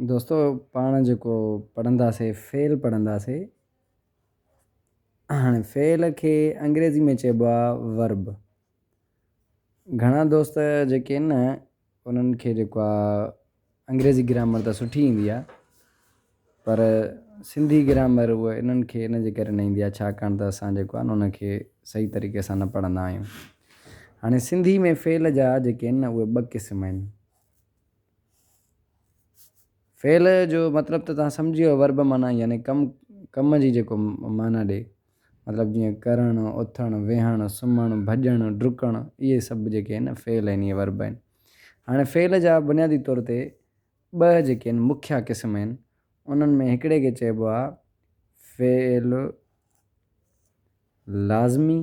दोस्तों पाण जेको पढ़ंदासीं फ़ेल पढ़ंदासीं। हाणे फ़ेल खे अंग्रेज़ी में चइबो आहे वर्ब। घणा दोस्त जेके आहिनि न उन्हनि खे जेको आहे अंग्रेज़ी ग्रामर त सुठी ईंदी आहे, पर सिंधी ग्रामर उहा इन्हनि खे इन जे करे न ईंदी आहे, छाकाणि त असां जेको आहे न उनखे सही तरीक़े सां न पढ़ंदा आहियूं। हाणे सिंधी में फ़ेल जा जेके आहिनि न उहे ॿ क़िस्म आहिनि। फ़ेल जो मतिलबु त तव्हां सम्झी वियो, वर्ब माना यानी कम जी जेको माना ॾे, मतिलबु जीअं करणु, उथणु, वेहणु, सुम्हणु, भॼणु, डुकणु, इहे सभु जेके आहिनि फ़ेल आहिनि, इहे वर्ब आहिनि। हाणे फ़ेल जा बुनियादी तौर ते ॿ जेके आहिनि मुख्य क़िस्म आहिनि। उन्हनि में हिकिड़े खे चइबो आहे फ़ेल लाज़मी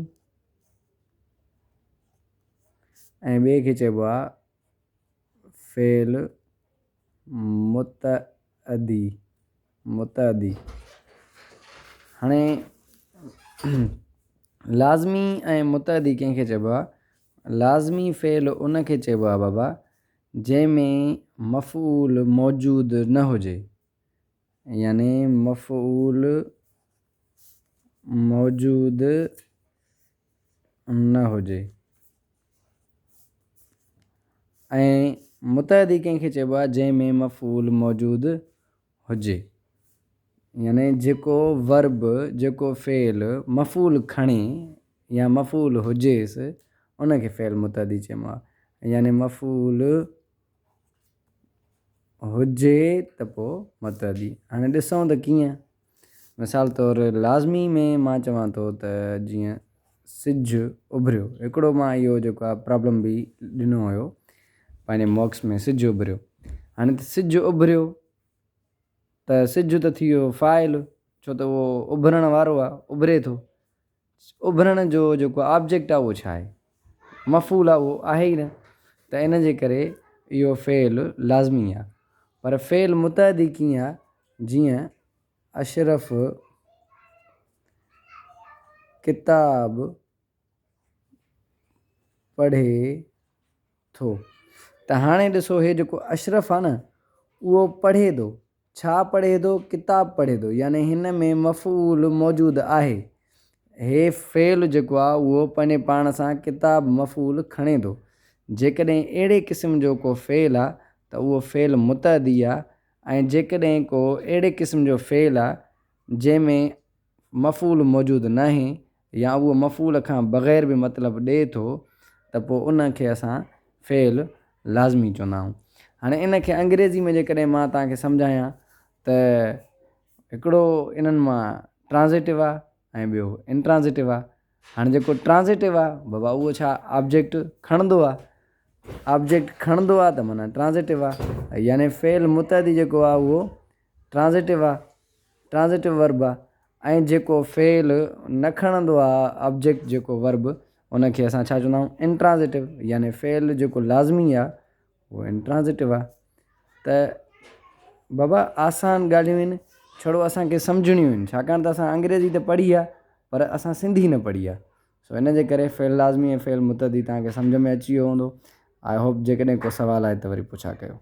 ऐं ॿिए खे चइबो आहे फ़ेल मुतअदी। हाणे लाज़मी ऐं मुतअदी कंहिंखे चइबो आहे? लाज़मी फ़ेल उनखे चइबो आहे बाबा जंहिंमें मफ़ूल मौजूदु न हुजे, यानी मफ़ूल मौजूदु न हुजे। ऐं मुतअदी कंहिंखे चइबो आहे? जंहिंमें मफ़ूल मौजूदु हुजे, यानी जेको वर्ब जेको फ़ेल मफ़ूल खणे या मफ़ूल हुजेसि उनखे फ़ेल मुतअदी चइबो आहे। यानी मफ़ूल हुजे त पोइ मुतअदी। हाणे ॾिसूं त कीअं। मिसाल तौरु लाज़मी में मां चवां थो त जीअं सिजु उभिरियो, हिकिड़ो मां इहो जेको आहे प्रॉब्लम बि ॾिनो हुयो पंहिंजे मॉक्स में, सिजु उभिरियो। हाणे त सिजु उभिरियो त सिजु त थी वियो फ़ाइल, छो त उहो उभरण वारो आहे, उभिरे थो। उभरण जो जेको ऑब्जेक्ट आहे उहो छा आहे? मफ़ूल आहे, उहो आहे ई न। त इन जे करे इहो फ़ेल लाज़मी आहे। पर फ़ेल मुतअदी कीअं आहे? जीअं अशरफ किताब पढ़े थो। त हाणे ॾिसो, हे जेको अशरफ आहे न उहो पढ़े थो। छा पढ़े थो? किताब पढ़े थो, यानी हिन में मफ़ूल मौजूदु आहे। हे फ़ेल जेको आहे उहो पंहिंजे पाण सां किताब मफ़ूल खणे थो। जेकॾहिं अहिड़े क़िस्म जो को फ़ेल आहे त उहो फ़ेल मुतअदी आहे। ऐं जेकॾहिं को अहिड़े क़िस्म जो फ़ेल आहे जंहिंमें मफ़ूल मौजूदु न आहे या उहो मफ़ूल खां बग़ैर बि मतिलबु ॾिए थो त पोइ उनखे असां फ़ेल लाज़मी चवंदा आहियूं। हाणे इनखे अंग्रेज़ी में जेकॾहिं मां तव्हांखे सम्झायां त हिकिड़ो इन्हनि मां ट्रांज़िटिव आहे ऐं ॿियो इंट्रांज़िटिव आहे। हाणे जेको ट्रांज़िटिव आहे बाबा उहो छा? ऑब्जेक्ट खणंदो आहे। ऑब्जेक्ट खणंदो आहे त माना ट्रांज़िटिव आहे। यानी फ़ेल मुतअदी जेको आहे उहो ट्रांज़िटिव आहे, ट्रांज़िटिव वर्ब आहे। ऐं जेको फ़ेल न खणंदो आहे ऑब्जेक्ट जेको वर्ब, उनखे असां छा चवंदा आहियूं? इंट्रांज़िटिव। यानी फ़ेल जेको लाज़मी आहे उहो इंट्रांज़िटिव आहे। त बाबा आसान ॻाल्हियूं आहिनि, छड़ो असांखे सम्झणियूं आहिनि, छाकाणि त असां अंग्रेज़ी त पढ़ी आहे पर असां सिंधी न पढ़ी आहे। सो इन जे करे फ़ेल लाज़मी ऐं फ़ेल मुतअदी तव्हांखे सम्झ में अची वियो हूंदो। आई होप जेकॾहिं को सुवाल आहे त वरी पुछा कयो।